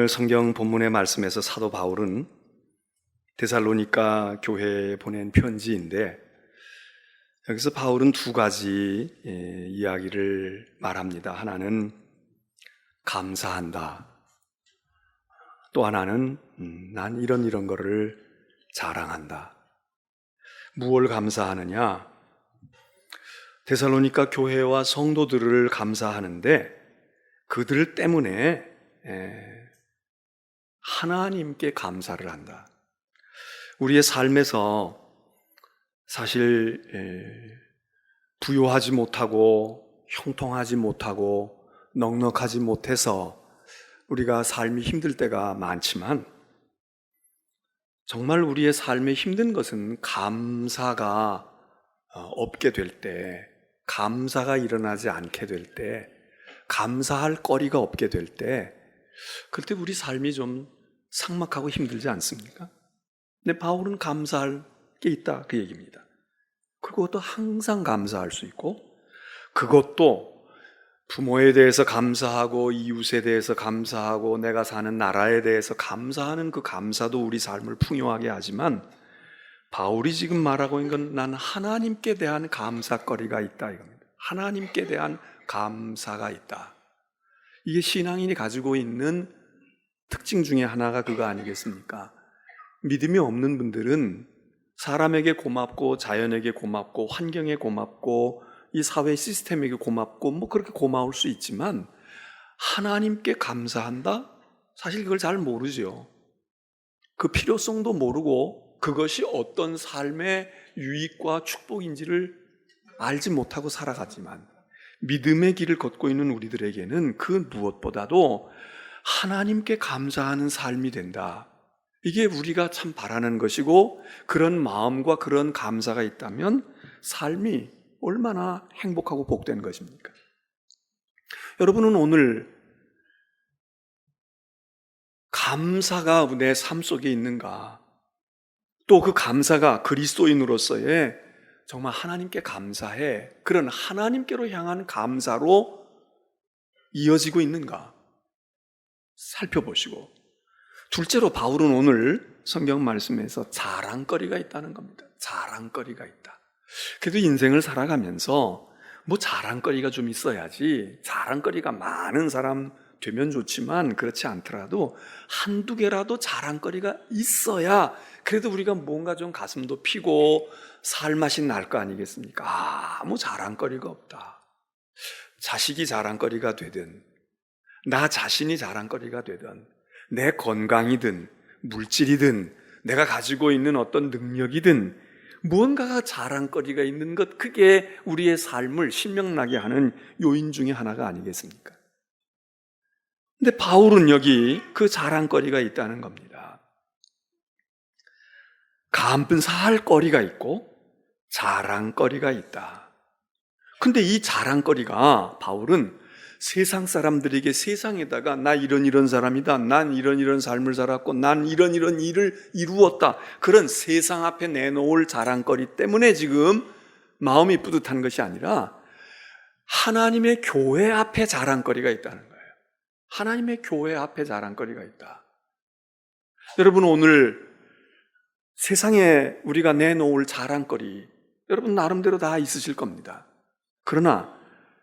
성경 본문의 말씀에서 사도 바울은 데살로니가 교회에 보낸 편지인데, 여기서 바울은 두 가지 이야기를 말합니다. 하나는 감사한다. 또 하나는 난 이런 거를 자랑한다. 무엇을 감사하느냐? 데살로니가 교회와 성도들을 감사하는데 그들 때문에 하나님께 감사를 한다. 우리의 삶에서 사실 부요하지 못하고 형통하지 못하고 넉넉하지 못해서 우리가 삶이 힘들 때가 많지만, 정말 우리의 삶에 힘든 것은 감사가 없게 될 때, 감사가 일어나지 않게 될 때, 감사할 거리가 없게 될 때, 그때 우리 삶이 좀 삭막하고 힘들지 않습니까? 근데 바울은 감사할 게 있다, 그 얘기입니다. 그것도 항상 감사할 수 있고, 그것도 부모에 대해서 감사하고 이웃에 대해서 감사하고 내가 사는 나라에 대해서 감사하는 그 감사도 우리 삶을 풍요하게 하지만, 바울이 지금 말하고 있는 건 난 하나님께 대한 감사거리가 있다, 이겁니다. 하나님께 대한 감사가 있다. 이게 신앙인이 가지고 있는 특징 중에 하나가 그거 아니겠습니까? 믿음이 없는 분들은 사람에게 고맙고 자연에게 고맙고 환경에 고맙고 이 사회 시스템에게 고맙고 뭐 그렇게 고마울 수 있지만, 하나님께 감사한다? 사실 그걸 잘 모르죠. 그 필요성도 모르고 그것이 어떤 삶의 유익과 축복인지를 알지 못하고 살아가지만, 믿음의 길을 걷고 있는 우리들에게는 그 무엇보다도 하나님께 감사하는 삶이 된다. 이게 우리가 참 바라는 것이고, 그런 마음과 그런 감사가 있다면 삶이 얼마나 행복하고 복된 것입니까? 여러분은 오늘 감사가 내 삶 속에 있는가? 또 그 감사가 그리스도인으로서의 정말 하나님께 감사해, 그런 하나님께로 향한 감사로 이어지고 있는가? 살펴보시고, 둘째로 바울은 오늘 성경 말씀에서 자랑거리가 있다는 겁니다. 자랑거리가 있다. 그래도 인생을 살아가면서 뭐 자랑거리가 좀 있어야지, 자랑거리가 많은 사람 되면 좋지만 그렇지 않더라도 한두 개라도 자랑거리가 있어야 그래도 우리가 뭔가 좀 가슴도 피고 살맛이 날 거 아니겠습니까? 아무 자랑거리가 없다. 자식이 자랑거리가 되든, 나 자신이 자랑거리가 되든, 내 건강이든 물질이든 내가 가지고 있는 어떤 능력이든 무언가가 자랑거리가 있는 것, 그게 우리의 삶을 신명나게 하는 요인 중에 하나가 아니겠습니까? 근데 바울은 여기 그 자랑거리가 있다는 겁니다. 감사할 거리가 있고 자랑거리가 있다. 근데 이 자랑거리가 바울은 세상 사람들에게 세상에다가 나 이런 사람이다, 난 이런 삶을 살았고 난 이런 일을 이루었다, 그런 세상 앞에 내놓을 자랑거리 때문에 지금 마음이 뿌듯한 것이 아니라 하나님의 교회 앞에 자랑거리가 있다는 거예요. 하나님의 교회 앞에 자랑거리가 있다. 여러분, 오늘 세상에 우리가 내놓을 자랑거리, 여러분 나름대로 다 있으실 겁니다. 그러나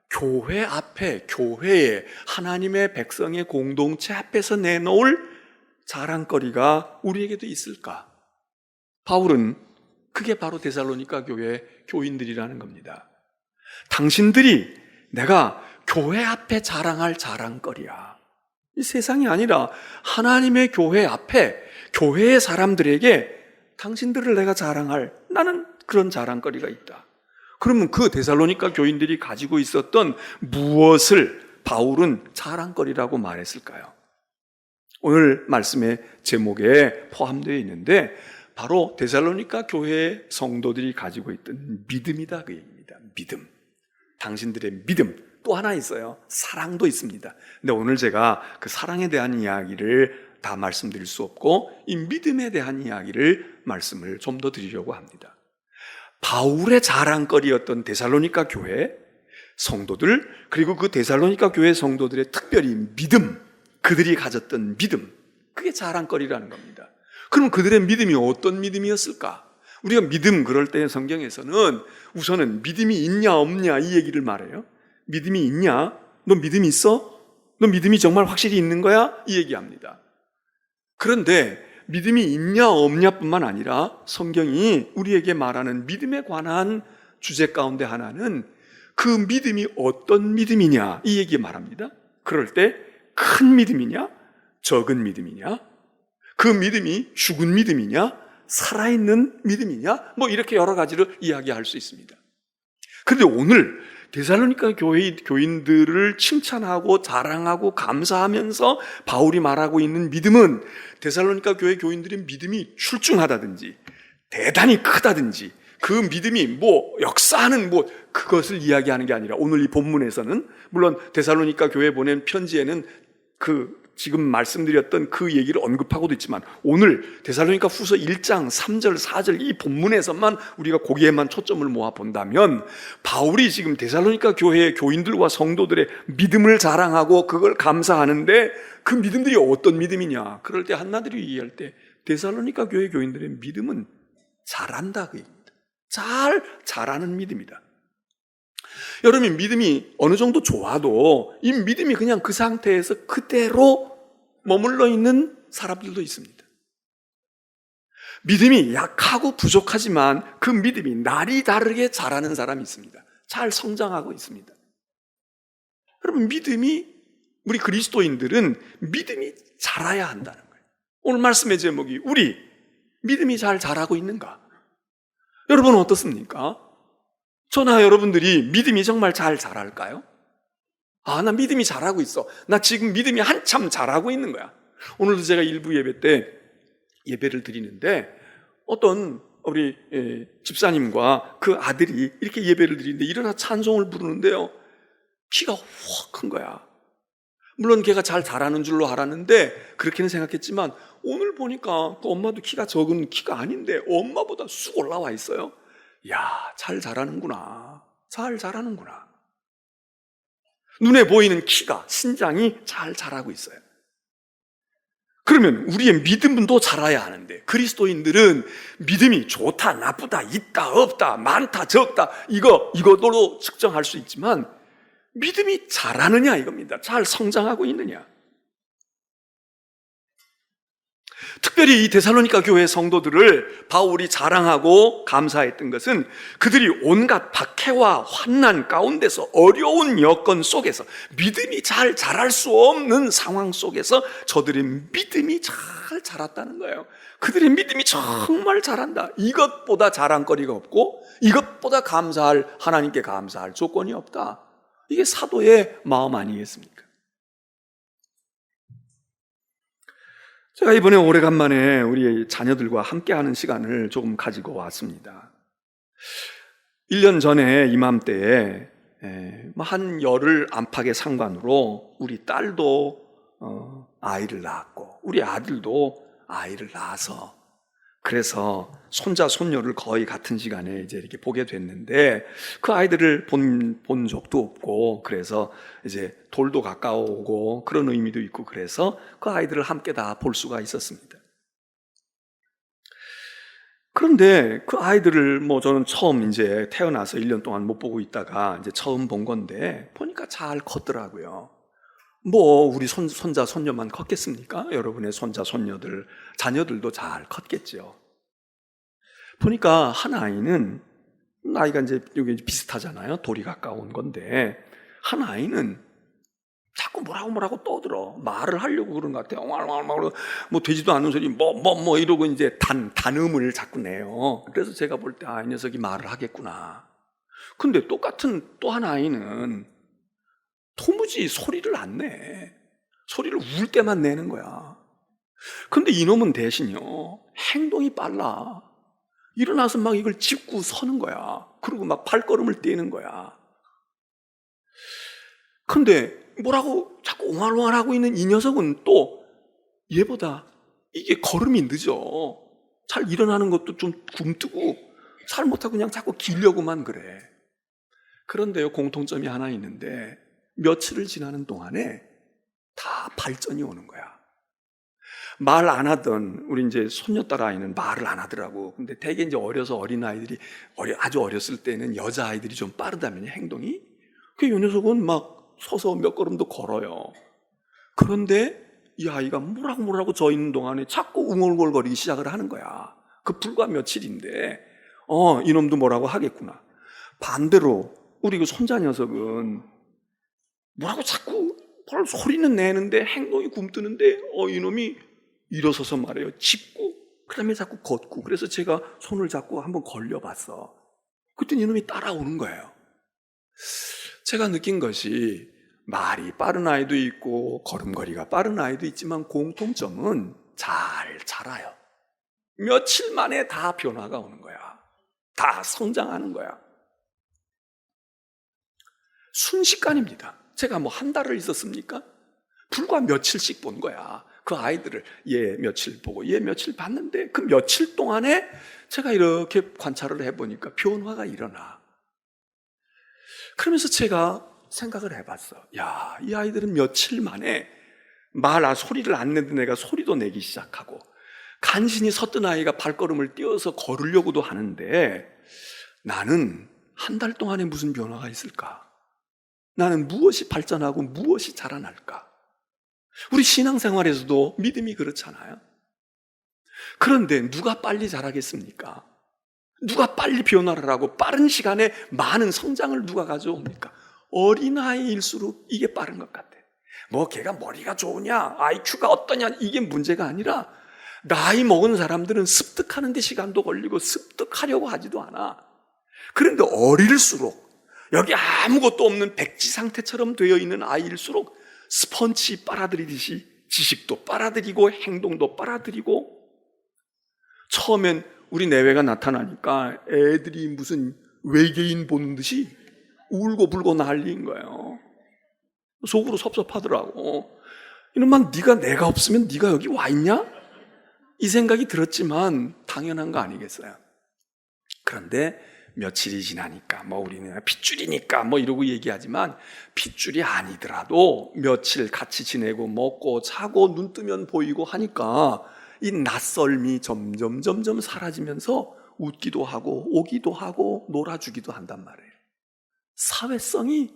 교회 앞에, 교회에, 하나님의 백성의 공동체 앞에서 내놓을 자랑거리가 우리에게도 있을까? 바울은 그게 바로 데살로니가 교회 교인들이라는 겁니다. 당신들이 내가 교회 앞에 자랑할 자랑거리야. 이 세상이 아니라 하나님의 교회 앞에, 교회의 사람들에게 당신들을 내가 자랑할, 나는 그런 자랑거리가 있다. 그러면 그 데살로니가 교인들이 가지고 있었던 무엇을 바울은 자랑거리라고 말했을까요? 오늘 말씀의 제목에 포함되어 있는데 바로 데살로니가 교회의 성도들이 가지고 있던 믿음이다, 그 얘기입니다. 믿음. 당신들의 믿음. 또 하나 있어요. 사랑도 있습니다. 근데 오늘 제가 그 사랑에 대한 이야기를 다 말씀드릴 수 없고 이 믿음에 대한 이야기를 말씀을 좀 더 드리려고 합니다. 바울의 자랑거리였던 데살로니가 교회 성도들, 그리고 그 데살로니가 교회 성도들의 특별히 믿음, 그들이 가졌던 믿음, 그게 자랑거리라는 겁니다. 그럼 그들의 믿음이 어떤 믿음이었을까? 우리가 믿음 그럴 때 성경에서는 우선은 믿음이 있냐 없냐 이 얘기를 말해요. 믿음이 있냐? 너 믿음이 있어? 너 믿음이 정말 확실히 있는 거야? 이 얘기합니다. 그런데 믿음이 있냐 없냐뿐만 아니라 성경이 우리에게 말하는 믿음에 관한 주제 가운데 하나는 그 믿음이 어떤 믿음이냐 이 얘기 말합니다. 그럴 때 큰 믿음이냐 적은 믿음이냐, 그 믿음이 죽은 믿음이냐 살아있는 믿음이냐, 뭐 이렇게 여러 가지를 이야기할 수 있습니다. 그런데 오늘 데살로니가 교회 교인들을 칭찬하고 자랑하고 감사하면서 바울이 말하고 있는 믿음은 데살로니가 교회 교인들의 믿음이 출중하다든지 대단히 크다든지 그 믿음이 뭐 역사하는 뭐 그것을 이야기하는 게 아니라, 오늘 이 본문에서는 물론 데살로니가 교회에 보낸 편지에는 그 지금 말씀드렸던 그 얘기를 언급하고도 있지만, 오늘 데살로니가 후서 1장 3절 4절 이 본문에서만 우리가 거기에만 초점을 모아 본다면, 바울이 지금 데살로니가 교회의 교인들과 성도들의 믿음을 자랑하고 그걸 감사하는데, 그 믿음들이 어떤 믿음이냐, 그럴 때 한마디로 얘기할 때 데살로니가 교회 교인들의 믿음은 잘한다 그 얘기입니다. 잘 자라는 믿음이다. 여러분, 믿음이 어느 정도 좋아도 이 믿음이 그냥 그 상태에서 그대로 머물러 있는 사람들도 있습니다. 믿음이 약하고 부족하지만 그 믿음이 날이 다르게 자라는 사람이 있습니다. 잘 성장하고 있습니다. 여러분, 우리 그리스도인들은 믿음이 자라야 한다는 거예요. 오늘 말씀의 제목이 우리 믿음이 잘 자라고 있는가? 여러분은 어떻습니까? 저나 여러분들이 믿음이 정말 잘 자랄까요? 나 믿음이 자라고 있어. 나 지금 믿음이 한참 자라고 있는 거야. 오늘도 제가 일부 예배 때 예배를 드리는데 어떤 우리 집사님과 그 아들이 이렇게 예배를 드리는데 일어나 찬송을 부르는데요, 키가 확 큰 거야. 물론 걔가 잘 자라는 줄로 알았는데 그렇게는 생각했지만, 오늘 보니까 그 엄마도 키가 적은 키가 아닌데 엄마보다 쑥 올라와 있어요. 야, 잘 자라는구나. 잘 자라는구나. 눈에 보이는 키가, 신장이 잘 자라고 있어요. 그러면 우리의 믿음도 자라야 하는데, 그리스도인들은 믿음이 좋다, 나쁘다, 있다, 없다, 많다, 적다, 이것으로 측정할 수 있지만 믿음이 자라느냐 이겁니다. 잘 성장하고 있느냐. 특별히 이 데살로니가 교회 성도들을 바울이 자랑하고 감사했던 것은 그들이 온갖 박해와 환난 가운데서, 어려운 여건 속에서, 믿음이 잘 자랄 수 없는 상황 속에서 저들의 믿음이 잘 자랐다는 거예요. 그들의 믿음이 정말 자란다. 이것보다 자랑거리가 없고 이것보다 하나님께 감사할 조건이 없다. 이게 사도의 마음 아니겠습니까? 제가 이번에 오래간만에 우리 자녀들과 함께하는 시간을 조금 가지고 왔습니다. 1년 전에 이맘때에 한 열흘 안팎의 상관으로 우리 딸도 아이를 낳았고 우리 아들도 아이를 낳아서, 그래서 손자 손녀를 거의 같은 시간에 이제 이렇게 보게 됐는데, 그 아이들을 본 적도 없고, 그래서 이제 돌도 가까워오고 그런 의미도 있고, 그래서 그 아이들을 함께 다 볼 수가 있었습니다. 그런데 그 아이들을 저는 처음 이제 태어나서 1년 동안 못 보고 있다가 이제 처음 본 건데, 보니까 잘 컸더라고요. 우리 손자 손녀만 컸겠습니까? 여러분의 손자 손녀들, 자녀들도 잘 컸겠죠. 보니까 한 아이는, 나이가 이제 여기 비슷하잖아요. 돌이 가까운 건데, 한 아이는 자꾸 뭐라고 떠들어. 말을 하려고 그런 것 같아요. 되지도 않는 소리, 이러고 이제 단음을 자꾸 내요. 그래서 제가 볼 때, 이 녀석이 말을 하겠구나. 근데 똑같은 또 한 아이는 도무지 소리를 안 내. 소리를 울 때만 내는 거야. 근데 이놈은 대신요, 행동이 빨라. 일어나서 막 이걸 짚고 서는 거야. 그리고 막 발걸음을 떼는 거야. 근데 뭐라고 자꾸 옹알옹알하고 있는 이 녀석은 또 얘보다 이게 걸음이 늦어. 잘 일어나는 것도 좀 굼뜨고 잘 못하고 그냥 자꾸 기려고만 그래. 그런데요, 공통점이 하나 있는데, 며칠을 지나는 동안에 다 발전이 오는 거야. 말 안 하던 우리 이제 손녀딸 아이는 말을 안 하더라고. 근데 되게 이제 어려서 어린아이들이 아주 어렸을 때는 여자아이들이 좀 빠르다면요, 행동이. 그 요 녀석은 막 서서 몇 걸음도 걸어요. 그런데 이 아이가 뭐라고 저 있는 동안에 자꾸 웅얼웅얼거리기 시작을 하는 거야. 그 불과 며칠인데 이놈도 뭐라고 하겠구나. 반대로 우리 그 손자 녀석은 뭐라고 자꾸 소리는 내는데 행동이 굼뜨는데 이놈이 일어서서 말해요. 짚고 그 다음에 자꾸 걷고. 그래서 제가 손을 잡고 한번 걸려봤어. 그랬더니 이놈이 따라오는 거예요. 제가 느낀 것이 말이 빠른 아이도 있고 걸음걸이가 빠른 아이도 있지만 공통점은 잘 자라요. 며칠 만에 다 변화가 오는 거야. 다 성장하는 거야. 순식간입니다. 제가 뭐 한 달을 있었습니까? 불과 며칠씩 본 거야. 그 아이들을 얘 며칠 보고 얘 며칠 봤는데 그 며칠 동안에 제가 이렇게 관찰을 해보니까 변화가 일어나. 그러면서 제가 생각을 해봤어. 야, 이 아이들은 며칠 만에 소리를 안 내던 애가 소리도 내기 시작하고 간신히 섰던 아이가 발걸음을 띄어서 걸으려고도 하는데 나는 한 달 동안에 무슨 변화가 있을까? 나는 무엇이 발전하고 무엇이 자라날까? 우리 신앙생활에서도 믿음이 그렇잖아요. 그런데 누가 빨리 자라겠습니까? 누가 빨리 변화를 하고 빠른 시간에 많은 성장을 누가 가져옵니까? 어린아이일수록 이게 빠른 것 같아. 뭐 걔가 머리가 좋으냐, IQ가 어떠냐, 이게 문제가 아니라 나이 먹은 사람들은 습득하는 데 시간도 걸리고 습득하려고 하지도 않아. 그런데 어릴수록 여기 아무것도 없는 백지 상태처럼 되어 있는 아이일수록 스펀지 빨아들이듯이 지식도 빨아들이고 행동도 빨아들이고, 처음엔 우리 내외가 나타나니까 애들이 무슨 외계인 보는 듯이 울고불고 난리인 거예요. 속으로 섭섭하더라고. 이놈아, 내가 없으면 네가 여기 와 있냐? 이 생각이 들었지만 당연한 거 아니겠어요? 그런데 며칠이 지나니까 우리는 핏줄이니까 이러고 얘기하지만 핏줄이 아니더라도 며칠 같이 지내고 먹고 자고 눈 뜨면 보이고 하니까 이 낯설미 점점 사라지면서 웃기도 하고 오기도 하고 놀아주기도 한단 말이에요. 사회성이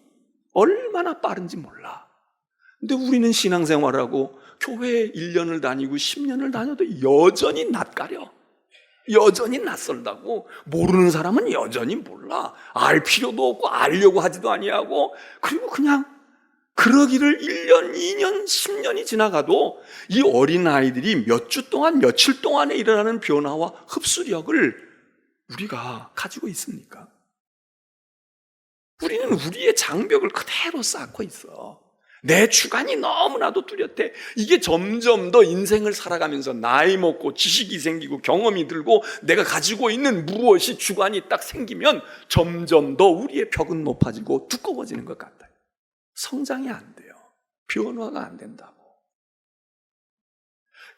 얼마나 빠른지 몰라. 근데 우리는 신앙생활하고 교회에 1년을 다니고 10년을 다녀도 여전히 낯가려. 여전히 낯설다고. 모르는 사람은 여전히 몰라. 알 필요도 없고 알려고 하지도 아니하고, 그리고 그냥 그러기를 1년, 2년, 10년이 지나가도 이 어린아이들이 몇 주 동안, 며칠 동안에 일어나는 변화와 흡수력을 우리가 가지고 있습니까? 우리는 우리의 장벽을 그대로 쌓고 있어. 내 주관이 너무나도 뚜렷해. 이게 점점 더 인생을 살아가면서 나이 먹고 지식이 생기고 경험이 들고 내가 가지고 있는 무엇이 주관이 딱 생기면 점점 더 우리의 벽은 높아지고 두꺼워지는 것 같아요. 성장이 안 돼요. 변화가 안 된다고.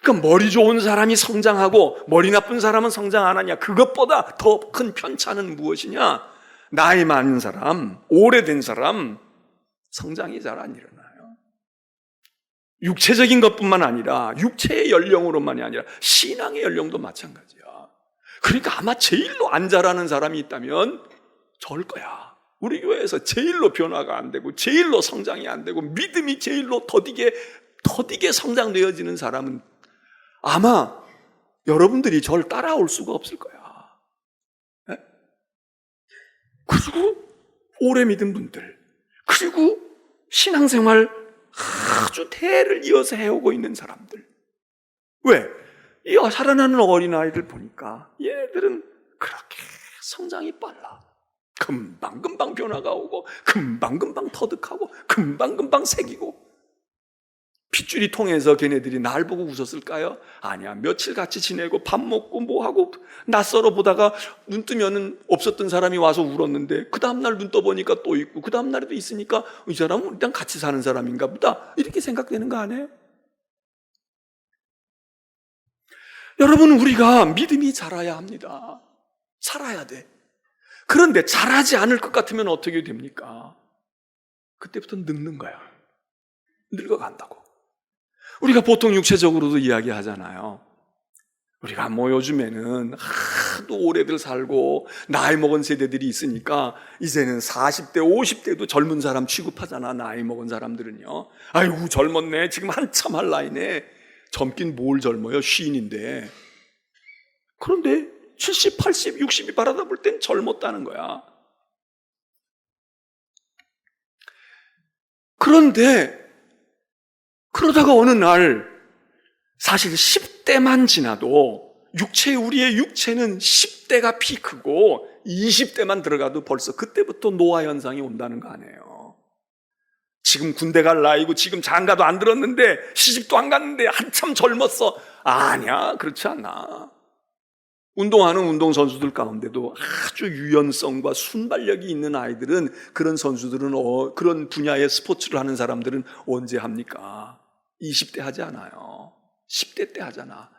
그러니까 머리 좋은 사람이 성장하고 머리 나쁜 사람은 성장 안 하냐? 그것보다 더 큰 편차는 무엇이냐? 나이 많은 사람, 오래된 사람, 성장이 잘 안 일어나요. 육체적인 것뿐만 아니라 육체의 연령으로만이 아니라 신앙의 연령도 마찬가지야. 그러니까 아마 제일로 안 자라는 사람이 있다면 저럴 거야. 우리 교회에서 제일로 변화가 안 되고 제일로 성장이 안 되고 믿음이 제일로 더디게 성장되어지는 사람은 아마 여러분들이 저를 따라올 수가 없을 거야. 네? 그리고 오래 믿은 분들, 그리고 신앙생활 아주 대를 이어서 해오고 있는 사람들. 왜? 이 살아나는 어린아이들 보니까 얘들은 그렇게 성장이 빨라. 금방금방 변화가 오고 금방금방 터득하고 금방금방 새기고. 핏줄이 통해서 걔네들이 날 보고 웃었을까요? 아니야. 며칠 같이 지내고 밥 먹고 뭐하고 낯설어 보다가 눈 뜨면은 없었던 사람이 와서 울었는데 그 다음날 눈 떠보니까 또 있고 그 다음날에도 있으니까 이 사람은 우리랑 같이 사는 사람인가 보다, 이렇게 생각되는 거 아니에요? 여러분, 우리가 믿음이 자라야 합니다. 살아야 돼. 그런데 자라지 않을 것 같으면 어떻게 됩니까? 그때부터 늙는 거야. 늙어간다고. 우리가 보통 육체적으로도 이야기하잖아요. 우리가 뭐 요즘에는 하도 오래들 살고 나이 먹은 세대들이 있으니까 이제는 40대, 50대도 젊은 사람 취급하잖아. 나이 먹은 사람들은요. 아이고 젊었네. 지금 한참 할 나이네. 젊긴 뭘 젊어요. 쉰인데. 그런데 70, 80, 60이 바라다 볼 땐 젊었다는 거야. 그런데 그러다가 어느 날 사실 10대만 지나도 우리의 육체는 10대가 피크고 20대만 들어가도 벌써 그때부터 노화 현상이 온다는 거 아니에요. 지금 군대 갈 나이고 지금 장가도 안 들었는데 시집도 안 갔는데 한참 젊었어. 아니야, 그렇지 않아. 운동하는 운동선수들 가운데도 아주 유연성과 순발력이 있는 아이들은, 그런 선수들은, 그런 분야의 스포츠를 하는 사람들은 언제 합니까? 20대 하지 않아요. 10대 때 하잖아.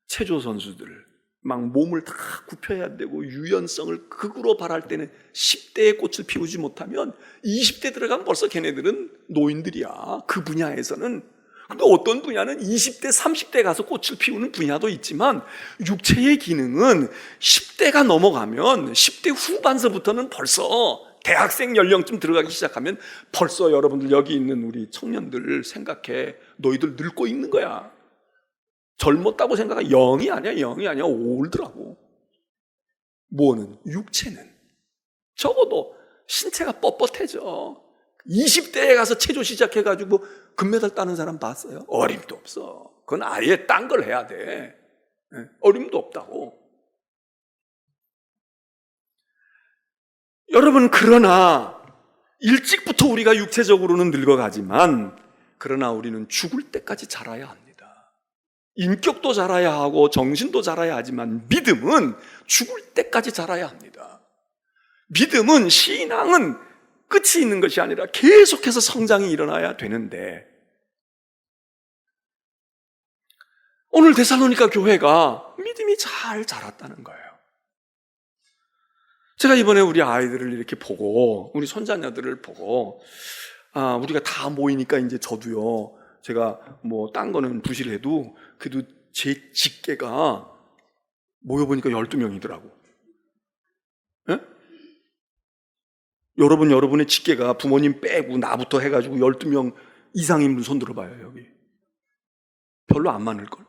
체조 선수들 막 몸을 다 굽혀야 되고 유연성을 극으로 발할 때는 10대에 꽃을 피우지 못하면 20대 들어가면 벌써 걔네들은 노인들이야. 그 분야에서는. 근데 어떤 분야는 20대, 30대 가서 꽃을 피우는 분야도 있지만 육체의 기능은 10대가 넘어가면 10대 후반서부터는 벌써 대학생 연령쯤 들어가기 시작하면 벌써 여러분들 여기 있는 우리 청년들 생각해. 너희들 늙고 있는 거야. 젊었다고 생각해. 0이 아니야. 0이 아니야. 올드라고. 뭐는? 육체는. 적어도 신체가 뻣뻣해져. 20대에 가서 체조 시작해가지고 금메달 따는 사람 봤어요? 어림도 없어. 그건 아예 딴 걸 해야 돼. 어림도 없다고. 여러분, 그러나 일찍부터 우리가 육체적으로는 늙어가지만 그러나 우리는 죽을 때까지 자라야 합니다. 인격도 자라야 하고 정신도 자라야 하지만 믿음은 죽을 때까지 자라야 합니다. 믿음은, 신앙은 끝이 있는 것이 아니라 계속해서 성장이 일어나야 되는데, 오늘 데살로니가 교회가 믿음이 잘 자랐다는 거예요. 제가 이번에 우리 아이들을 이렇게 보고, 우리 손자녀들을 보고, 우리가 다 모이니까 이제 저도요, 제가 뭐 딴 거는 부실해도 그래도 제 직계가 모여보니까 12명이더라고. 예? 여러분의 직계가 부모님 빼고 나부터 해가지고 12명 이상인 분 손 들어봐요, 여기. 별로 안 많을걸?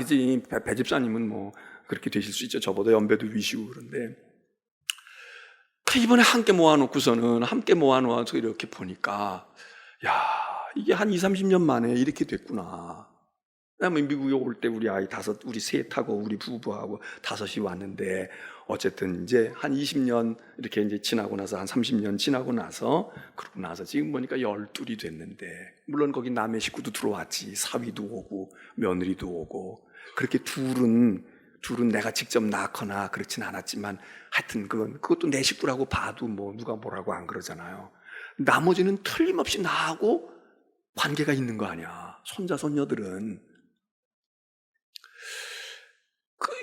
이제 배 집사님은 뭐 그렇게 되실 수 있죠. 저보다 연배도 위시고. 그런데 이번에 함께 모아놓아서 이렇게 보니까, 야, 이게 한 20, 30년 만에 이렇게 됐구나. 미국에 올 때 우리 셋하고 우리 부부하고 5이 왔는데, 어쨌든 이제 한 20년 이렇게 이제 지나고 나서, 한 30년 지나고 나서, 그러고 나서 지금 보니까 12이 됐는데, 물론 거기 남의 식구도 들어왔지. 사위도 오고 며느리도 오고. 그렇게 둘은 내가 직접 낳거나 그렇진 않았지만, 하여튼 그것도 내 식구라고 봐도 뭐 누가 뭐라고 안 그러잖아요. 나머지는 틀림없이 나하고 관계가 있는 거 아니야. 손자 손녀들은.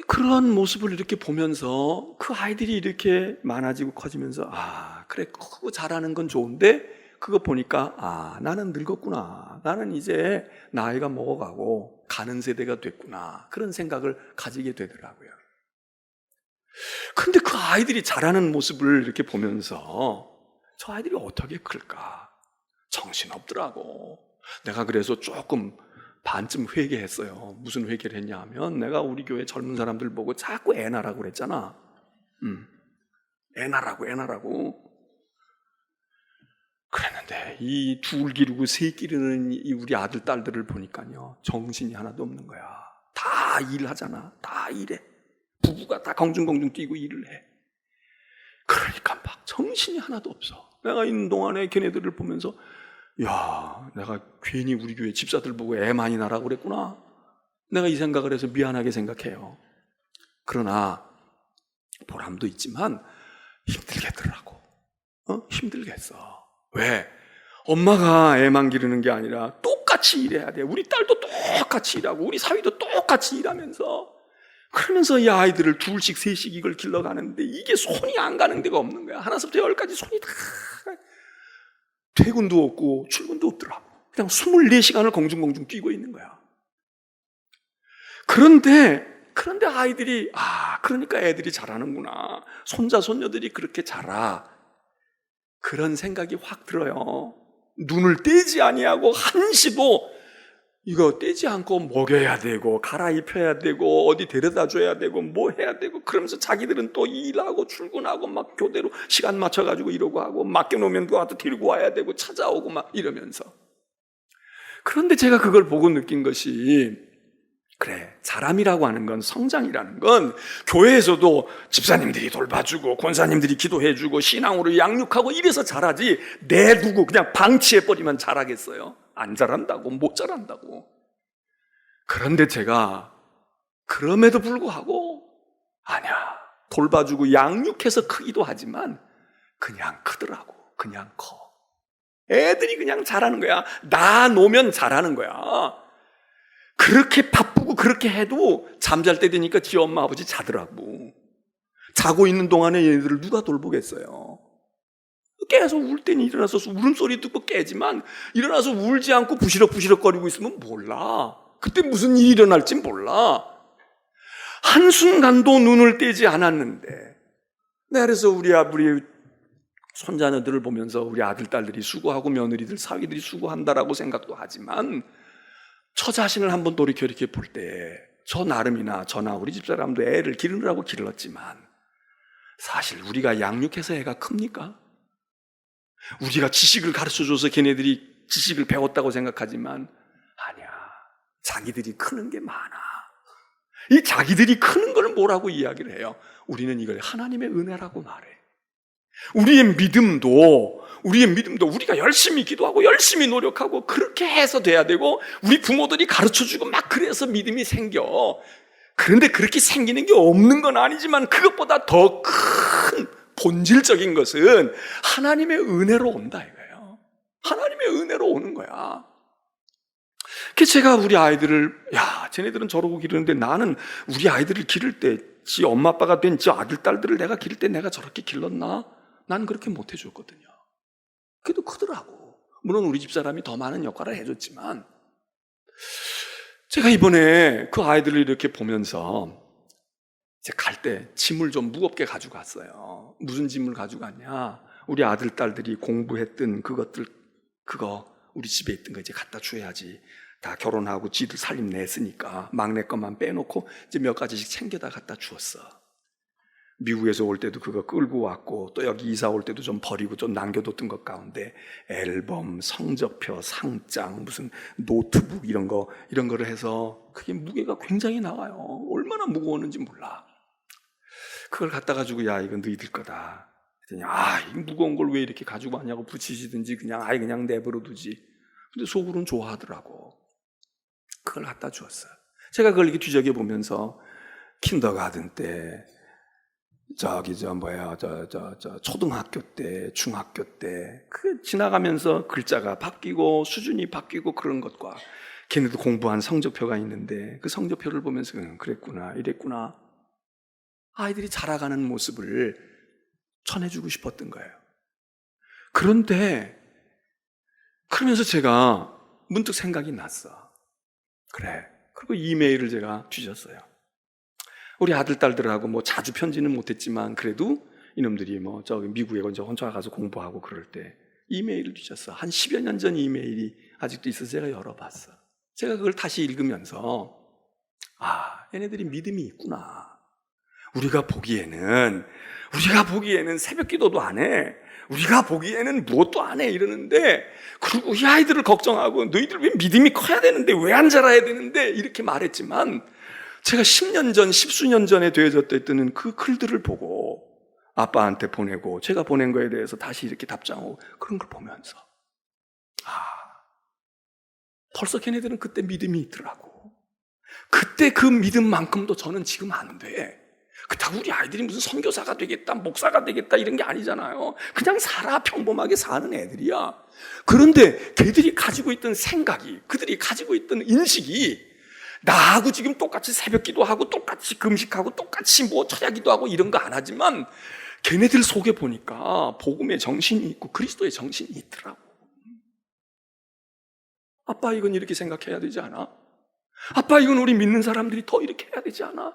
그런 모습을 이렇게 보면서, 그 아이들이 이렇게 많아지고 커지면서, 그래, 크고 자라는 건 좋은데, 그거 보니까, 나는 늙었구나. 나는 이제 나이가 먹어가고 가는 세대가 됐구나. 그런 생각을 가지게 되더라고요. 근데 그 아이들이 자라는 모습을 이렇게 보면서, 저 아이들이 어떻게 클까? 정신없더라고. 내가 그래서 조금 반쯤 회개했어요. 무슨 회개를 했냐 하면, 내가 우리 교회 젊은 사람들 보고 자꾸 애나라고 그랬잖아. 애나라고. 그랬는데 이 둘 기르고 셋 기르는 이 우리 아들 딸들을 보니까요, 정신이 하나도 없는 거야. 다 일하잖아. 다 일해. 부부가 다 공중공중 뛰고 일을 해. 그러니까 막 정신이 하나도 없어. 내가 있는 동안에 걔네들을 보면서, 야, 내가 괜히 우리 교회 집사들 보고 애 많이 낳으라고 그랬구나. 내가 이 생각을 해서 미안하게 생각해요. 그러나 보람도 있지만 힘들겠더라고. 힘들겠어. 왜? 엄마가 애만 기르는 게 아니라 똑같이 일해야 돼. 우리 딸도 똑같이 일하고 우리 사위도 똑같이 일하면서, 그러면서 이 아이들을 둘씩 셋씩 이걸 길러가는데 이게 손이 안 가는 데가 없는 거야. 하나부터 10까지 손이 다, 퇴근도 없고 출근도 없더라고. 그냥 24시간을 공중공중 뛰고 있는 거야. 그런데 아이들이, 그러니까 애들이 잘하는구나. 손자, 손녀들이 그렇게 자라. 그런 생각이 확 들어요. 눈을 떼지 아니하고 한시도 이거 떼지 않고 먹여야 되고 갈아입혀야 되고 어디 데려다 줘야 되고 뭐 해야 되고 그러면서 자기들은 또 일하고 출근하고 막 교대로 시간 맞춰가지고 이러고 하고 맡겨놓으면 또 와서 데리고 와야 되고 찾아오고 막 이러면서. 그런데 제가 그걸 보고 느낀 것이, 그래, 사람이라고 하는 건, 성장이라는 건 교회에서도 집사님들이 돌봐주고 권사님들이 기도해주고 신앙으로 양육하고 이래서 자라지, 내두고 그냥 방치해버리면 자라겠어요? 안 자란다고, 못 자란다고. 그런데 제가 그럼에도 불구하고 아니야, 돌봐주고 양육해서 크기도 하지만 그냥 크더라고. 그냥 커. 애들이 그냥 자라는 거야. 나 놓으면 자라는 거야. 그렇게 바쁘고 그렇게 해도 잠잘 때 되니까 지 엄마 아버지 자더라고. 자고 있는 동안에 얘네들을 누가 돌보겠어요? 깨서 울 때는 일어나서 울음소리 듣고 깨지만 일어나서 울지 않고 부시럭부시럭거리고 있으면 몰라. 그때 무슨 일이 일어날지 몰라. 한순간도 눈을 떼지 않았는데, 그래서 우리 손자녀들을 보면서 우리 아들, 딸들이 수고하고 며느리들, 사위들이 수고한다라고 생각도 하지만 저 자신을 한번 돌이켜 이렇게 볼 때 저 나름이나 저나 우리 집사람도 애를 기르느라고 길렀지만 사실 우리가 양육해서 애가 큽니까? 우리가 지식을 가르쳐줘서 걔네들이 지식을 배웠다고 생각하지만 아니야, 자기들이 크는 게 많아. 이 자기들이 크는 걸 뭐라고 이야기를 해요? 우리는 이걸 하나님의 은혜라고 말해. 우리의 믿음도 우리가 열심히 기도하고 열심히 노력하고 그렇게 해서 돼야 되고 우리 부모들이 가르쳐주고 막 그래서 믿음이 생겨. 그런데 그렇게 생기는 게 없는 건 아니지만 그것보다 더 큰 본질적인 것은 하나님의 은혜로 온다 이거예요. 하나님의 은혜로 오는 거야. 그래서 제가 우리 아이들을, 쟤네들은 저러고 기르는데 나는 우리 아이들을 기를 때 지 엄마 아빠가 된 지 아들 딸들을 내가 기를 때 내가 저렇게 길렀나? 난 그렇게 못 해줬거든요. 그래도 크더라고. 물론 우리 집사람이 더 많은 역할을 해줬지만 제가 이번에 그 아이들을 이렇게 보면서 이제 갈 때 짐을 좀 무겁게 가지고 갔어요. 무슨 짐을 가지고 갔냐? 우리 아들, 딸들이 공부했던 그거 우리 집에 있던 거 이제 갖다 줘야지. 다 결혼하고 지들 살림 냈으니까 막내 것만 빼놓고 이제 몇 가지씩 챙겨다 갖다 주었어. 미국에서 올 때도 그거 끌고 왔고 또 여기 이사 올 때도 좀 버리고 좀 남겨뒀던 것 가운데 앨범, 성적표, 상장, 무슨 노트북 이런 거를 해서 그게 무게가 굉장히 나와요. 얼마나 무거웠는지 몰라. 그걸 갖다 가지고 이건 너희들 거다. 그랬더니 이 무거운 걸 왜 이렇게 가지고 왔냐고 붙이시든지 그냥 내버려 두지. 근데 속으로는 좋아하더라고. 그걸 갖다 주었어요. 제가 그걸 이렇게 뒤적여 보면서 킨더가든 때 초등학교 때, 중학교 때, 지나가면서 글자가 바뀌고, 수준이 바뀌고 그런 것과, 걔네도 공부한 성적표가 있는데, 그 성적표를 보면서, 그랬구나, 이랬구나. 아이들이 자라가는 모습을 전해주고 싶었던 거예요. 그런데, 그러면서 제가 문득 생각이 났어. 그래. 그리고 이메일을 제가 뒤졌어요. 우리 아들, 딸들하고 자주 편지는 못했지만 그래도 이놈들이 미국에 혼자 가서 공부하고 그럴 때 이메일을 뒤졌어. 한 10여 년 전 이메일이 아직도 있어서 제가 열어봤어. 제가 그걸 다시 읽으면서 얘네들이 믿음이 있구나. 우리가 보기에는 새벽 기도도 안 해. 우리가 보기에는 무엇도 안 해 이러는데, 그리고 이 아이들을 걱정하고 너희들 왜 믿음이 커야 되는데 왜 안 자라야 되는데 이렇게 말했지만 제가 10년 전, 10수년 전에 되어졌던 그 글들을 보고 아빠한테 보내고 제가 보낸 거에 대해서 다시 이렇게 답장하고 그런 걸 보면서 벌써 걔네들은 그때 믿음이 있더라고. 그때 그 믿음만큼도 저는 지금 안 돼. 그렇다고 우리 아이들이 무슨 선교사가 되겠다, 목사가 되겠다 이런 게 아니잖아요. 그냥 평범하게 사는 애들이야. 그런데 걔들이 가지고 있던 생각이, 그들이 가지고 있던 인식이 나하고 지금 똑같이 새벽 기도하고 똑같이 금식하고 똑같이 철야 기도하고 이런 거 안 하지만 걔네들 속에 보니까 복음의 정신이 있고 그리스도의 정신이 있더라고. 아빠 이건 이렇게 생각해야 되지 않아? 아빠 이건 우리 믿는 사람들이 더 이렇게 해야 되지 않아?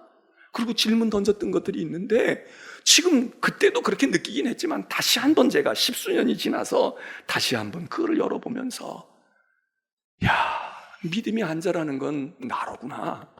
그리고 질문 던졌던 것들이 있는데 지금 그때도 그렇게 느끼긴 했지만 다시 한번 제가 십수년이 지나서 다시 한번 그거를 열어보면서 믿음이 안 자라는 건 나로구나.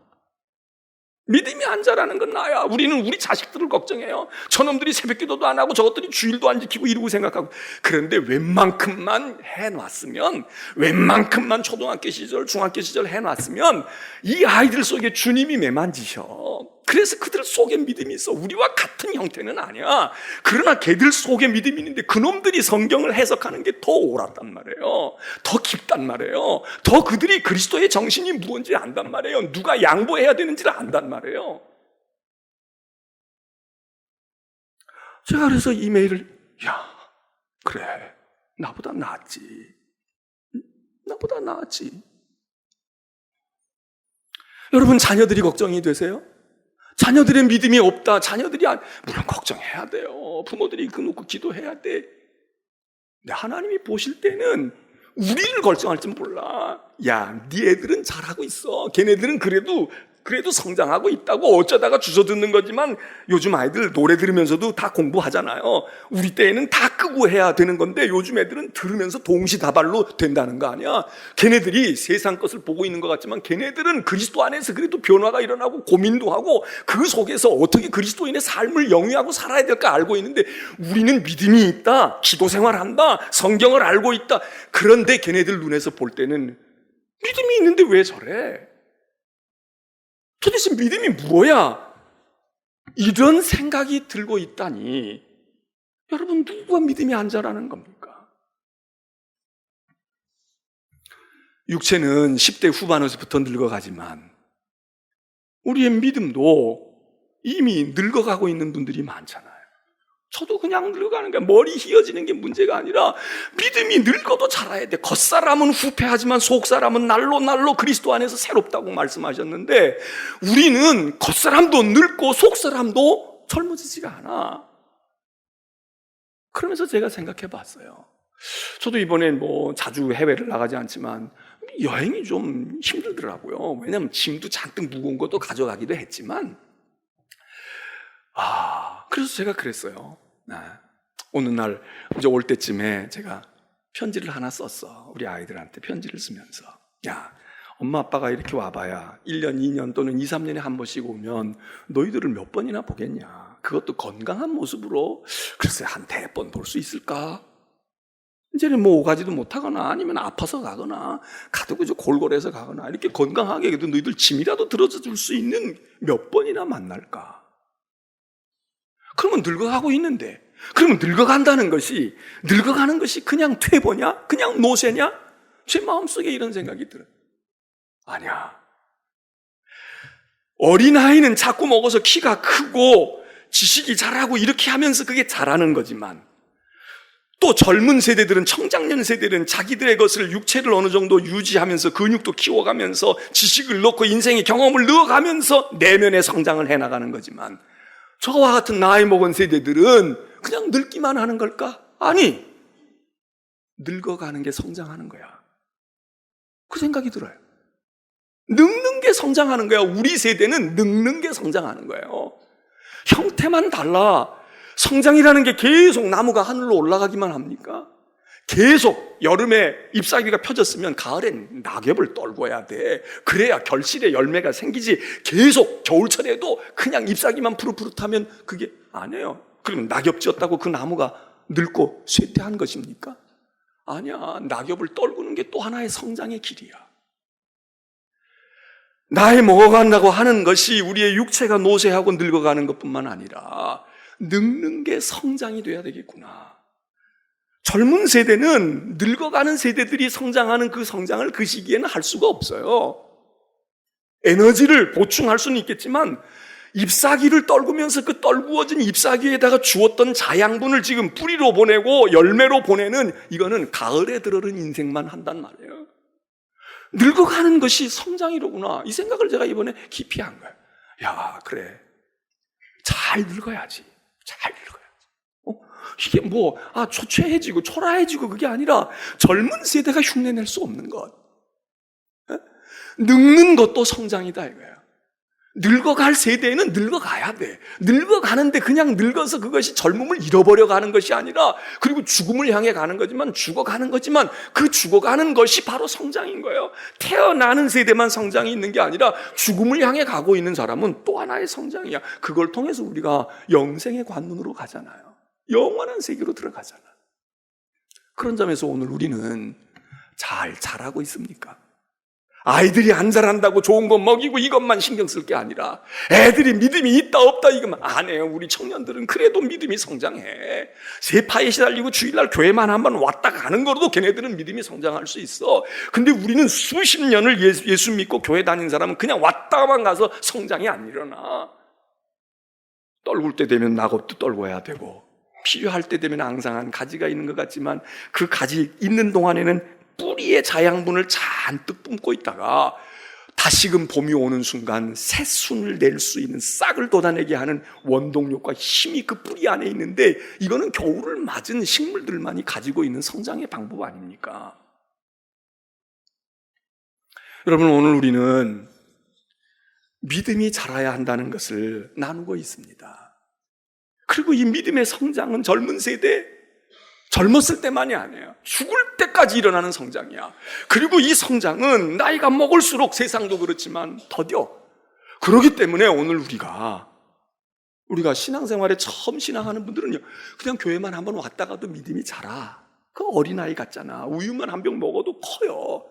믿음이 안 자라는 건 나야. 우리는 우리 자식들을 걱정해요. 저놈들이 새벽기도도 안 하고 저것들이 주일도 안 지키고 이러고 생각하고. 그런데 웬만큼만 해놨으면, 웬만큼만 초등학교 시절, 중학교 시절 해놨으면 이 아이들 속에 주님이 매만지셔. 그래서 그들 속에 믿음이 있어. 우리와 같은 형태는 아니야. 그러나 걔들 속에 믿음이 있는데 그놈들이 성경을 해석하는 게 더 옳았단 말이에요. 더 깊단 말이에요. 더 그들이 그리스도의 정신이 무언지 안단 말이에요. 누가 양보해야 되는지를 안단 말이에요. 제가 그래서 이 메일을 그래, 나보다 낫지. 나보다 낫지. 여러분 자녀들이 걱정이 되세요? 자녀들의 믿음이 없다. 자녀들이 물론 걱정해야 돼요. 부모들이 그 놓고 기도해야 돼. 근데 하나님이 보실 때는 우리를 걱정할지 몰라. 네 애들은 잘하고 있어. 걔네들은 그래도 성장하고 있다고 어쩌다가 주워듣는 거지만 요즘 아이들 노래 들으면서도 다 공부하잖아요. 우리 때에는 다 끄고 해야 되는 건데 요즘 애들은 들으면서 동시다발로 된다는 거 아니야. 걔네들이 세상 것을 보고 있는 것 같지만 걔네들은 그리스도 안에서 그래도 변화가 일어나고 고민도 하고 그 속에서 어떻게 그리스도인의 삶을 영위하고 살아야 될까 알고 있는데 우리는 믿음이 있다, 기도 생활한다, 성경을 알고 있다. 그런데 걔네들 눈에서 볼 때는 믿음이 있는데 왜 저래? 도대체 믿음이 뭐야? 이런 생각이 들고 있다니 여러분 누구가 믿음이 안 자라는 겁니까? 육체는 10대 후반에서부터 늙어가지만 우리의 믿음도 이미 늙어가고 있는 분들이 많잖아요. 저도 그냥 늙어가는 게 머리 휘어지는 게 문제가 아니라 믿음이 늙어도 자라야 돼. 겉사람은 후패하지만 속사람은 날로 그리스도 안에서 새롭다고 말씀하셨는데 우리는 겉사람도 늙고 속사람도 젊어지지가 않아. 그러면서 제가 생각해 봤어요. 저도 이번에 자주 해외를 나가지 않지만 여행이 좀 힘들더라고요. 왜냐하면 짐도 잔뜩 무거운 것도 가져가기도 했지만 그래서 제가 그랬어요. 어느 날 이제 올 때쯤에 제가 편지를 하나 썼어. 우리 아이들한테 편지를 쓰면서 엄마 아빠가 이렇게 와봐야 1년, 2년 또는 2, 3년에 한 번씩 오면 너희들을 몇 번이나 보겠냐. 그것도 건강한 모습으로 글쎄 한 100번 볼 수 있을까? 이제는 오가지도 못하거나 아니면 아파서 가거나 가도 그저 골골해서 가거나 이렇게 건강하게 그래도 너희들 짐이라도 들어줘 줄 수 있는 몇 번이나 만날까? 그러면 늙어가고 있는데 그러면 늙어가는 것이 그냥 퇴보냐? 그냥 노쇠냐? 제 마음속에 이런 생각이 들어요. 아니야. 어린아이는 자꾸 먹어서 키가 크고 지식이 자라고 이렇게 하면서 그게 자라는 거지만 또 젊은 세대들은 청장년 세대들은 자기들의 것을 육체를 어느 정도 유지하면서 근육도 키워가면서 지식을 넣고 인생의 경험을 넣어가면서 내면의 성장을 해나가는 거지만 저와 같은 나이 먹은 세대들은 그냥 늙기만 하는 걸까? 아니, 늙어가는 게 성장하는 거야. 그 생각이 들어요. 늙는 게 성장하는 거야. 우리 세대는 늙는 게 성장하는 거예요. 형태만 달라. 성장이라는 게 계속 나무가 하늘로 올라가기만 합니까? 계속 여름에 잎사귀가 펴졌으면 가을엔 낙엽을 떨궈야 돼. 그래야 결실에 열매가 생기지. 계속 겨울철에도 그냥 잎사귀만 푸릇푸릇하면 그게 아니에요. 그러면 낙엽 지었다고 그 나무가 늙고 쇠퇴한 것입니까? 아니야. 낙엽을 떨구는 게 또 하나의 성장의 길이야. 나이 먹어간다고 하는 것이 우리의 육체가 노쇠하고 늙어가는 것뿐만 아니라 늙는 게 성장이 돼야 되겠구나. 젊은 세대는 늙어가는 세대들이 성장하는 그 성장을 그 시기에는 할 수가 없어요. 에너지를 보충할 수는 있겠지만 잎사귀를 떨구면서 그 떨구어진 잎사귀에다가 주었던 자양분을 지금 뿌리로 보내고 열매로 보내는 이거는 가을에 들어른 인생만 한단 말이에요. 늙어가는 것이 성장이로구나. 이 생각을 제가 이번에 깊이 한 거예요. 그래. 잘 늙어야지. 잘 늙어야지. 이게 초췌해지고 초라해지고 그게 아니라 젊은 세대가 흉내낼 수 없는 것. 늙는 것도 성장이다 이거예요. 늙어갈 세대에는 늙어가야 돼. 늙어가는데 그냥 늙어서 그것이 젊음을 잃어버려 가는 것이 아니라, 그리고 죽음을 향해 가는 거지만, 죽어가는 거지만, 그 죽어가는 것이 바로 성장인 거예요. 태어나는 세대만 성장이 있는 게 아니라 죽음을 향해 가고 있는 사람은 또 하나의 성장이야. 그걸 통해서 우리가 영생의 관문으로 가잖아요. 영원한 세계로 들어가잖아. 그런 점에서 오늘 우리는 잘 자라고 있습니까? 아이들이 안 자란다고 좋은 거 먹이고 이것만 신경 쓸 게 아니라, 애들이 믿음이 있다 없다 이것만 안 해요. 우리 청년들은 그래도 믿음이 성장해. 세파에 시달리고 주일날 교회만 한번 왔다 가는 거로도 걔네들은 믿음이 성장할 수 있어. 근데 우리는 수십 년을 예수 믿고 교회 다닌 사람은 그냥 왔다만 가서 성장이 안 일어나. 떨굴 때 되면 낙엽도 떨궈야 되고, 필요할 때 되면 앙상한 가지가 있는 것 같지만, 그 가지 있는 동안에는 뿌리의 자양분을 잔뜩 뿜고 있다가 다시금 봄이 오는 순간 새순을 낼 수 있는, 싹을 돋아내게 하는 원동력과 힘이 그 뿌리 안에 있는데, 이거는 겨울을 맞은 식물들만이 가지고 있는 성장의 방법 아닙니까? 여러분, 오늘 우리는 믿음이 자라야 한다는 것을 나누고 있습니다. 그리고 이 믿음의 성장은 젊은 세대, 젊었을 때만이 아니에요. 죽을 때까지 일어나는 성장이야. 그리고 이 성장은 나이가 먹을수록, 세상도 그렇지만 더뎌. 그렇기 때문에 오늘 우리가 신앙생활에 처음 신앙하는 분들은요, 그냥 교회만 한번 왔다가도 믿음이 자라. 그 어린아이 같잖아. 우유만 한 병 먹어도 커요.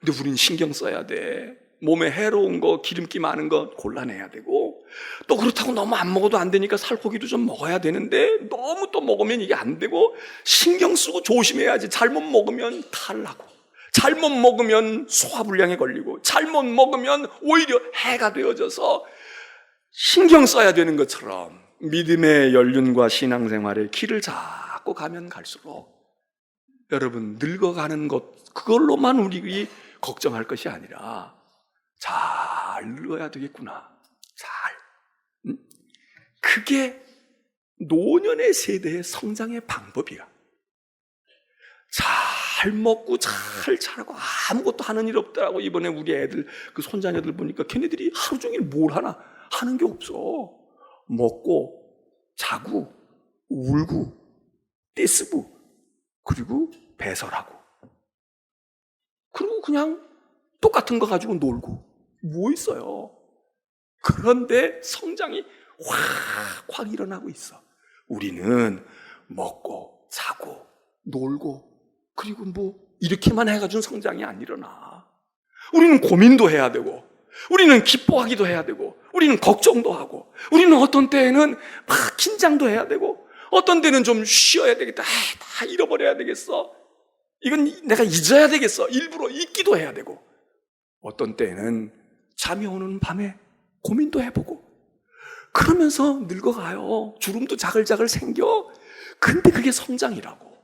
근데 우린 신경 써야 돼. 몸에 해로운 거, 기름기 많은 거 골라내야 되고, 또 그렇다고 너무 안 먹어도 안 되니까 살코기도 좀 먹어야 되는데, 너무 또 먹으면 이게 안 되고 신경 쓰고 조심해야지. 잘못 먹으면 탈나고, 잘못 먹으면 소화불량에 걸리고, 잘못 먹으면 오히려 해가 되어져서 신경 써야 되는 것처럼, 믿음의 연륜과 신앙생활의 길을 잡고 가면 갈수록 여러분, 늙어가는 것, 그걸로만 우리 걱정할 것이 아니라 잘 늙어야 되겠구나. 그게 노년의 세대의 성장의 방법이야. 잘 먹고 잘 자라고 아무것도 하는 일 없더라고. 이번에 우리 애들, 그 손자녀들 보니까 걔네들이 하루 종일 뭘 하나? 하는 게 없어. 먹고 자고 울고 떼쓰고, 그리고 배설하고, 그리고 그냥 똑같은 거 가지고 놀고, 뭐 있어요? 그런데 성장이 확 일어나고 있어. 우리는 먹고 자고 놀고, 그리고 뭐 이렇게만 해가지고 성장이 안 일어나. 우리는 고민도 해야 되고, 우리는 기뻐하기도 해야 되고, 우리는 걱정도 하고, 우리는 어떤 때에는 막 긴장도 해야 되고, 어떤 때는 좀 쉬어야 되겠다. 다 잃어버려야 되겠어. 이건 내가 잊어야 되겠어. 일부러 잊기도 해야 되고, 어떤 때는 잠이 오는 밤에 고민도 해보고, 그러면서 늙어가요. 주름도 자글자글 생겨. 근데 그게 성장이라고.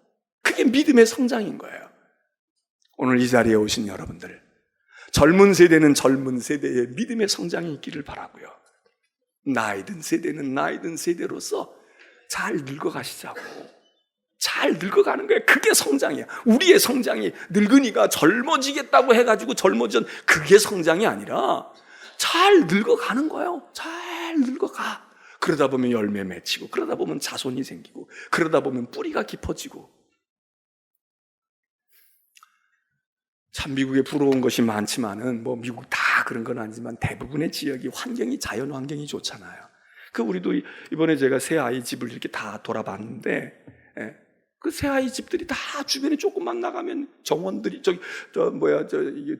그게 믿음의 성장인 거예요. 오늘 이 자리에 오신 여러분들, 젊은 세대는 젊은 세대의 믿음의 성장이 있기를 바라고요. 나이 든 세대는 나이 든 세대로서 잘 늙어가시자고. 잘 늙어가는 거예요. 그게 성장이야. 우리의 성장이 늙은이가 젊어지겠다고 해가지고 젊어진, 그게 성장이 아니라 잘 늙어가는 거예요. 잘 늙어가. 그러다 보면 열매 맺히고, 그러다 보면 자손이 생기고, 그러다 보면 뿌리가 깊어지고. 참 미국에 부러운 것이 많지만은, 뭐 미국 다 그런 건 아니지만 대부분의 지역이 환경이, 자연 환경이 좋잖아요. 그 우리도 이번에 제가 새 아이 집을 이렇게 다 돌아봤는데, 그 새 아이 집들이 다 주변에 조금만 나가면 정원들이,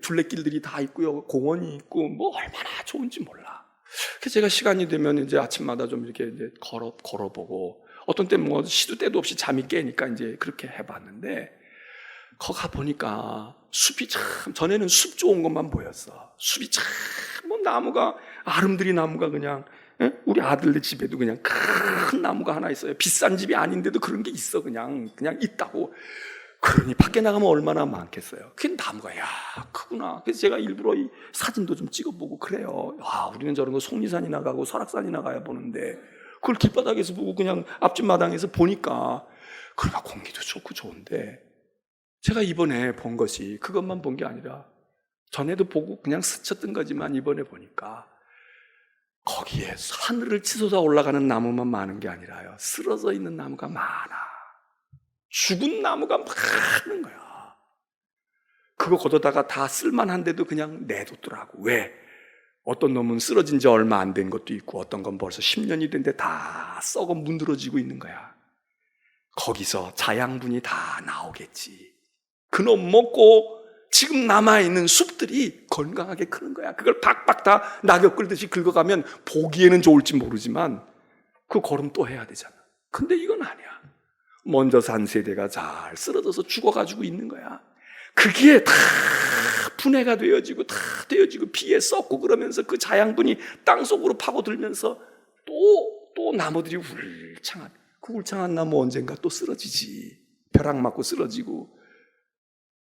둘레길들이 다 있고요, 공원이 있고, 뭐 얼마나 좋은지 몰라. 그래서 제가 시간이 되면 이제 아침마다 좀 이렇게 이제 걸어보고, 어떤 때 뭐 시도 때도 없이 잠이 깨니까 이제 그렇게 해봤는데, 거기 가 보니까 숲이 참, 전에는 숲 좋은 것만 보였어. 숲이 참, 뭐 나무가, 아름드리 나무가 그냥, 우리 아들네 집에도 그냥 큰 나무가 하나 있어요. 비싼 집이 아닌데도 그런 게 있어. 그냥 있다고. 그러니 밖에 나가면 얼마나 많겠어요. 그게 나무가, 야, 크구나. 그래서 제가 일부러 이 사진도 좀 찍어보고 그래요. 야, 우리는 저런 거 속리산이나 가고 설악산이나 가야 보는데, 그걸 길바닥에서 보고 그냥 앞집 마당에서 보니까, 그러나 공기도 좋고 좋은데, 제가 이번에 본 것이 그것만 본 게 아니라 전에도 보고 그냥 스쳤던 거지만 이번에 보니까 거기에 하늘을 치솟아 올라가는 나무만 많은 게 아니라요, 쓰러져 있는 나무가 많아. 죽은 나무가 많은 거야. 그거 걷어다가 다 쓸만한데도 그냥 내뒀더라고. 왜? 어떤 놈은 쓰러진 지 얼마 안 된 것도 있고 어떤 건 벌써 10년이 된데 다 썩어 문드러지고 있는 거야. 거기서 자양분이 다 나오겠지. 그놈 먹고 지금 남아있는 숲들이 건강하게 크는 거야. 그걸 박박 다 낙엽 긁듯이 긁어가면 보기에는 좋을지 모르지만 그 걸음 또 해야 되잖아. 근데 이건 아니야. 먼저 산 세대가 잘 쓰러져서 죽어가지고 있는 거야. 그게 다 분해가 되어지고 다 되어지고 피에 썩고 그러면서 그 자양분이 땅속으로 파고들면서 또 나무들이 그 울창한 나무 언젠가 또 쓰러지지. 벼락 맞고 쓰러지고.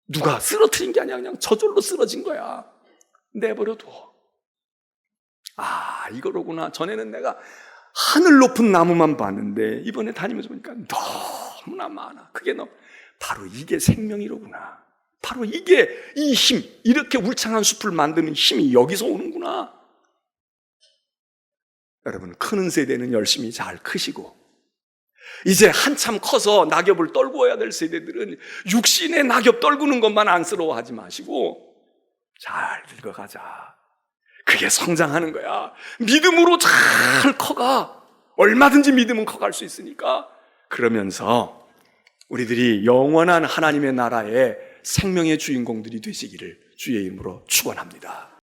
누가 쓰러뜨린 게 아니야. 그냥 저절로 쓰러진 거야. 내버려둬. 아, 이거로구나. 전에는 내가 하늘 높은 나무만 봤는데 이번에 다니면서 보니까 너무나 많아. 바로 이게 생명이로구나. 바로 이게 이 힘, 이렇게 울창한 숲을 만드는 힘이 여기서 오는구나. 여러분, 크는 세대는 열심히 잘 크시고 이제 한참 커서 낙엽을 떨구어야 될 세대들은 육신의 낙엽 떨구는 것만 안쓰러워하지 마시고 잘 늙어가자. 그게 성장하는 거야. 믿음으로 잘 커가. 얼마든지 믿음은 커갈 수 있으니까. 그러면서 우리들이 영원한 하나님의 나라의 생명의 주인공들이 되시기를 주의 이름으로 축원합니다.